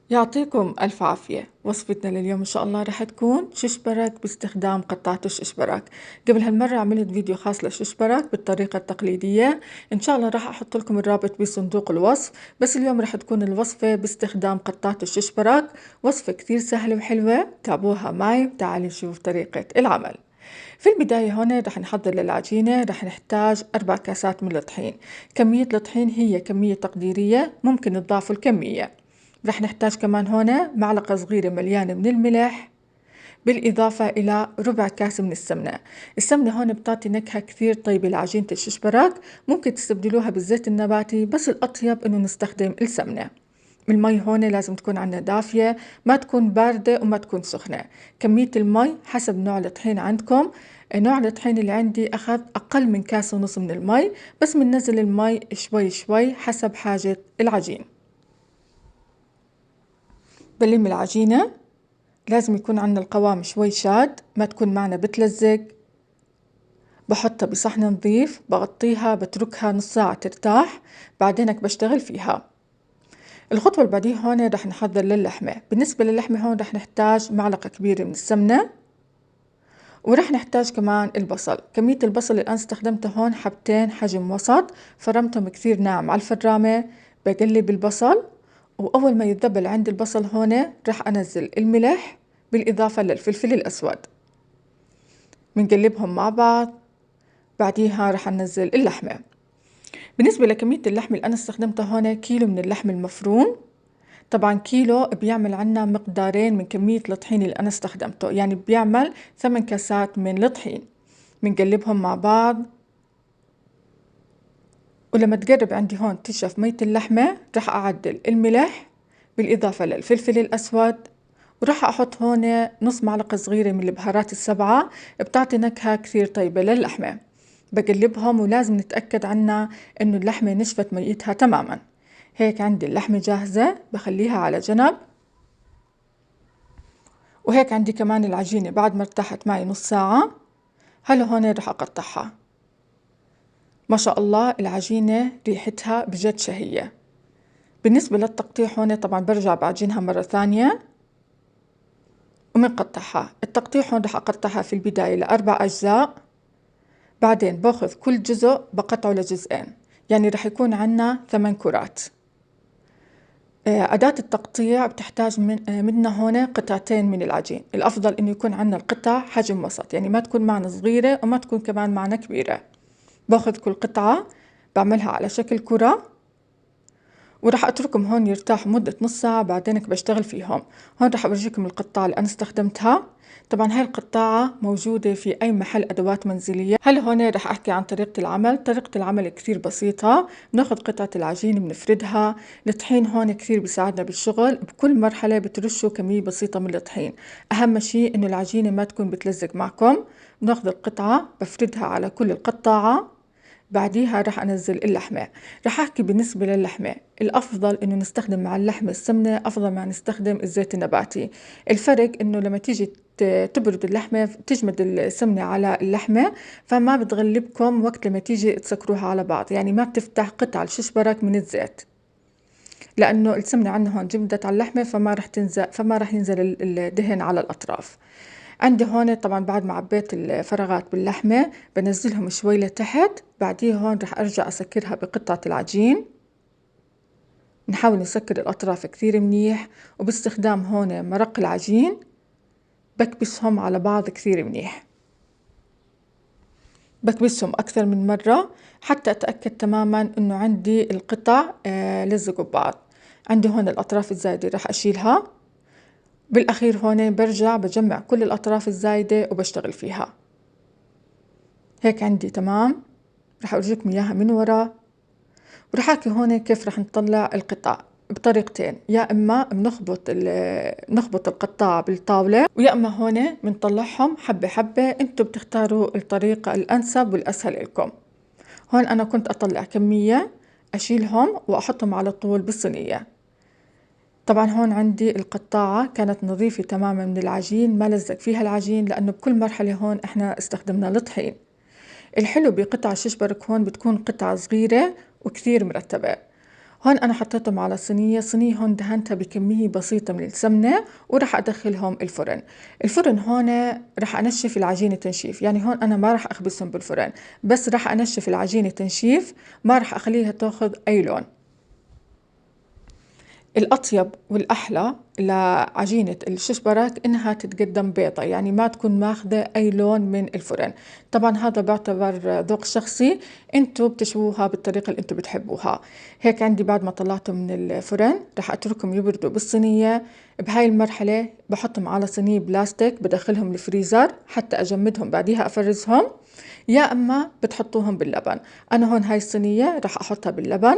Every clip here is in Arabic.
يعطيكم ألف عافية. وصفتنا لليوم إن شاء الله رح تكون ششبرك باستخدام قطعة الششبرك. قبل هالمرة عملت فيديو خاص للششبرك بالطريقة التقليدية، إن شاء الله رح أحط لكم الرابط بصندوق الوصف. بس اليوم رح تكون الوصفة باستخدام قطعة الششبرك، وصفة كتير سهلة وحلوة، تابعوها معي وتعالوا نشوف طريقة العمل. في البداية هون رح نحضر للعجينة. رح نحتاج 4 كاسات من الطحين. كمية الطحين هي كمية تقديرية، ممكن تضافوا الكمية. رح نحتاج كمان هون معلقة صغيرة مليانة من الملح، بالإضافة إلى ربع كاس من السمنة. السمنة هون بتعطي نكهة كثير طيبة لعجينة الششبرك، ممكن تستبدلوها بالزيت النباتي، بس الأطيب إنه نستخدم السمنة. المي هون لازم تكون عندنا دافية، ما تكون باردة وما تكون سخنة. كمية المي حسب نوع الطحين عندكم. نوع الطحين اللي عندي أخذ أقل من كاس ونص من المي، بس بننزل المي شوي شوي حسب حاجة العجين. بلم العجينة، لازم يكون عندنا القوام شوي شاد، ما تكون معنا بتلزق. بحطها بصحن نظيف، بغطيها، بتركها نص ساعة ترتاح، بعدينك بشتغل فيها. الخطوة اللي بعديها هون رح نحضر للحمة. بالنسبة للحمة هون رح نحتاج معلقة كبيرة من السمنة، ورح نحتاج كمان البصل. كمية البصل اللي أنا استخدمته هون حبتين حجم وسط، فرمتهم كثير ناعم على الفرامة. بقلب البصل، وأول ما يتذبل عندي البصل هون رح أنزل الملح بالإضافة للفلفل الأسود، بنقلبهم مع بعض. بعديها رح ننزل اللحمة. بالنسبة لكمية اللحم اللي أنا استخدمتها هون كيلو من اللحم المفروم. طبعا كيلو بيعمل عنا مقدارين من كمية الطحين اللي أنا استخدمته، يعني بيعمل 8 كاسات من الطحين. بنقلبهم مع بعض، ولما تقرب عندي هون تنشف مية اللحمة رح أعدل الملح بالإضافة للفلفل الأسود، وراح أحط هون نص معلقة صغيرة من البهارات السبعة، بتعطي نكهة كثير طيبة للحمة. بقلبهم ولازم نتأكد عنا إنه اللحمة نشفت ميتها تماما. هيك عندي اللحمة جاهزة، بخليها على جنب. وهيك عندي كمان العجينة بعد ما ارتاحت معي نص ساعة. هلا هون رح أقطعها. ما شاء الله العجينة ريحتها بجد شهية. بالنسبة للتقطيع هون طبعا برجع بعجنها مرة ثانية ومنقطعها. التقطيع هون رح أقطعها في البداية لأربع أجزاء، بعدين باخذ كل جزء بقطعه لجزئين، يعني رح يكون عنا 8 كرات. أداة التقطيع بتحتاج منا هون قطعتين من العجين. الأفضل إنه يكون عنا القطع حجم وسط، يعني ما تكون معنا صغيرة وما تكون كمان معنا كبيرة. باخذ كل قطعة بعملها على شكل كرة، وراح اتركهم هون يرتاحوا مدة نص ساعة، بعدينك بشتغل فيهم. هون راح اورجيكم القطعة اللي انا استخدمتها. طبعا هاي القطاعة موجودة في اي محل ادوات منزلية. هلا هون راح احكي عن طريقة العمل. طريقة العمل كثير بسيطة. بناخذ قطعة العجين بنفردها. الطحين هون كثير بيساعدنا بالشغل. بكل مرحلة بترشوا كمية بسيطة من الطحين. اهم شيء انه العجينة ما تكون بتلزق معكم. بناخذ القطعة بفردها على كل القطاعة، بعديها راح انزل اللحمة. راح احكي بالنسبة للحمة، الافضل انه نستخدم مع اللحمة السمنة افضل ما نستخدم الزيت النباتي. الفرق انه لما تيجي تبرد اللحمة تجمد السمنة على اللحمة، فما بتغلبكم وقت لما تيجي تسكروها على بعض، يعني ما بتفتح قطع الششبرك من الزيت، لانه السمنة عندنا هون جمدت على اللحمة، فما راح ينزل الدهن على الاطراف. عندي هون طبعا بعد ما عبيت الفراغات باللحمة بنزلهم شوي لتحت. بعديه هون رح ارجع اسكرها بقطعة العجين. نحاول نسكر الاطراف كثير منيح، وباستخدام هون مرق العجين بكبسهم على بعض كثير منيح. بكبسهم اكثر من مرة حتى اتأكد تماما انه عندي القطع لزقوا ببعض. عندي هون الاطراف الزايدة رح اشيلها. بالاخير هون برجع بجمع كل الاطراف الزايدة وبشتغل فيها. هيك عندي تمام. رح أورجيكم إياها من ورا، ورح أحكي هون كيف رح نطلع القطع بطريقتين. يا إما بنخبط القطاع بالطاولة، ويا إما هون بنطلعهم حبة حبة. أنتوا بتختاروا الطريقة الأنسب والأسهل لكم. هون أنا كنت أطلع كمية أشيلهم وأحطهم على طول بالصينية. طبعا هون عندي القطاعة كانت نظيفة تماما من العجين، ما لزق فيها العجين، لأنه بكل مرحلة هون إحنا استخدمنا الطحين. الحلو بقطع الششبرك هون بتكون قطعة صغيرة وكثير مرتبة. هون أنا حطيتهم على صينية هون دهنتها بكمية بسيطة من السمنة وراح أدخلهم الفرن. الفرن هون راح أنشف العجينة تنشيف، يعني هون أنا ما راح أخبزهم بالفرن، بس راح أنشف العجينة تنشيف، ما راح أخليها تاخذ أي لون. الأطيب والأحلى لعجينة الشيش برك إنها تتقدم بيضة، يعني ما تكون ماخذة أي لون من الفرن. طبعا هذا بعتبر ذوق شخصي، انتوا بتشووها بالطريقة اللي انتوا بتحبوها. هيك عندي بعد ما طلعتهم من الفرن راح أتركهم يبردوا بالصينية. بهاي المرحلة بحطهم على صينية بلاستيك، بدخلهم الفريزر حتى أجمدهم، بعديها أفرزهم، يا أما بتحطوهم باللبن. أنا هون هاي الصينية راح أحطها باللبن.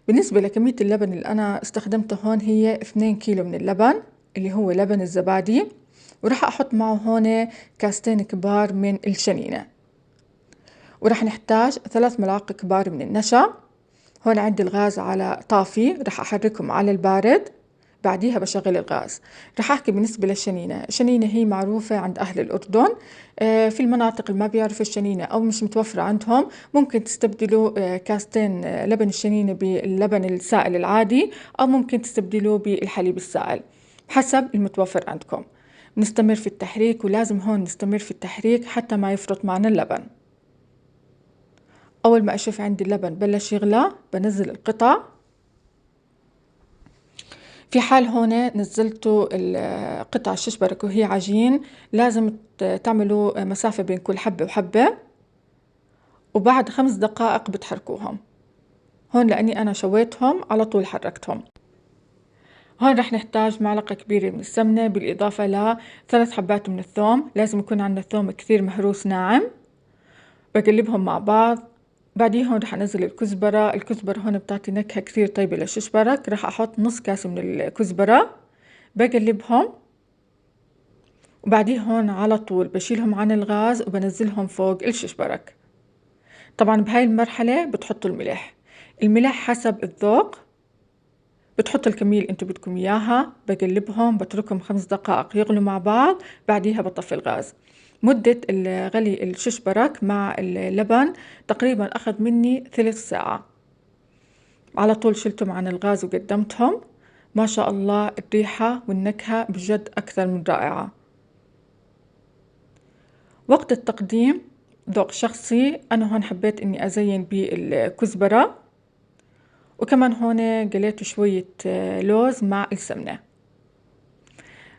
بالنسبة لكمية اللبن اللي أنا استخدمته هون هي 2 كيلو من اللبن اللي هو لبن الزبادي، وراح أحط معه هون كاستين كبار من الشنينة، وراح نحتاج 3 ملاعق كبار من النشا. هون عندي الغاز على طافي، راح أحركهم على البارد، بعديها بشغل الغاز. رح أحكي بالنسبة للشنينة. الشنينة هي معروفة عند أهل الأردن. في المناطق اللي ما بيعرفوا الشنينة أو مش متوفرة عندهم ممكن تستبدلوا كاستين لبن الشنينة باللبن السائل العادي، أو ممكن تستبدلوه بالحليب السائل حسب المتوفر عندكم. نستمر في التحريك، ولازم هون نستمر في التحريك حتى ما يفرط معنا اللبن. أول ما أشوف عندي اللبن بلش يغلى بنزل القطع. في حال هون نزلتوا القطع الشيش برك وهي عجين، لازم تعملوا مسافة بين كل حبة وحبة، وبعد 5 دقائق بتحركوهم. هون لأني أنا شويتهم على طول حركتهم. هون رح نحتاج معلقة كبيرة من السمنة، بالإضافة ل3 حبات من الثوم. لازم يكون عندنا الثوم كثير مهروس ناعم. بقلبهم مع بعض. بعدين هون رح أنزل الكزبرة. الكزبرة هون بتعطي نكهة كثير طيبة للشيش برك. رح أحط نص كاسة من الكزبرة، بقلبهم، وبعدين هون على طول بشيلهم عن الغاز وبنزلهم فوق الشيش برك. طبعا بهاي المرحلة بتحطوا الملح. الملح حسب الذوق، بتحطوا الكمية اللي انتوا بدكم اياها. بقلبهم، بتركهم 5 دقائق يغلوا مع بعض، بعديها بطفي الغاز. مدة غلي الشيش برك مع اللبن تقريبا أخذ مني 3 ساعة. على طول شلتهم عن الغاز وقدمتهم. ما شاء الله الريحة والنكهة بجد أكثر من رائعة. وقت التقديم ذوق شخصي، أنا هون حبيت إني أزين بالكزبرة، وكمان هون قليت شوية لوز مع السمنة.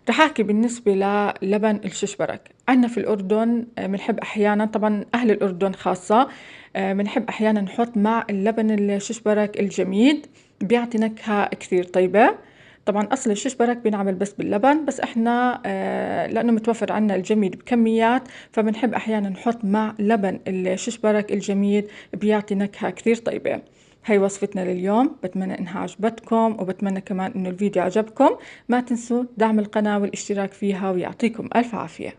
رح أحكي بالنسبة للبن الشيش برك. عنا في الأردن بنحب أحيانا، طبعا أهل الأردن خاصة، بنحب أحيانا نحط مع اللبن الشيش برك الجميد، بيعطي نكهة كثير طيبة. طبعا أصل الشيش برك بينعمل بس باللبن، بس إحنا لأنه متوفر عنا الجميد بكميات، فبنحب أحيانا نحط مع لبن الشيش برك الجميد، بيعطي نكهة كثير طيبة. هاي وصفتنا لليوم، بتمنى إنها عجبتكم، وبتمنى كمان إنه الفيديو عجبكم. ما تنسوا دعم القناة والاشتراك فيها، ويعطيكم ألف عافية.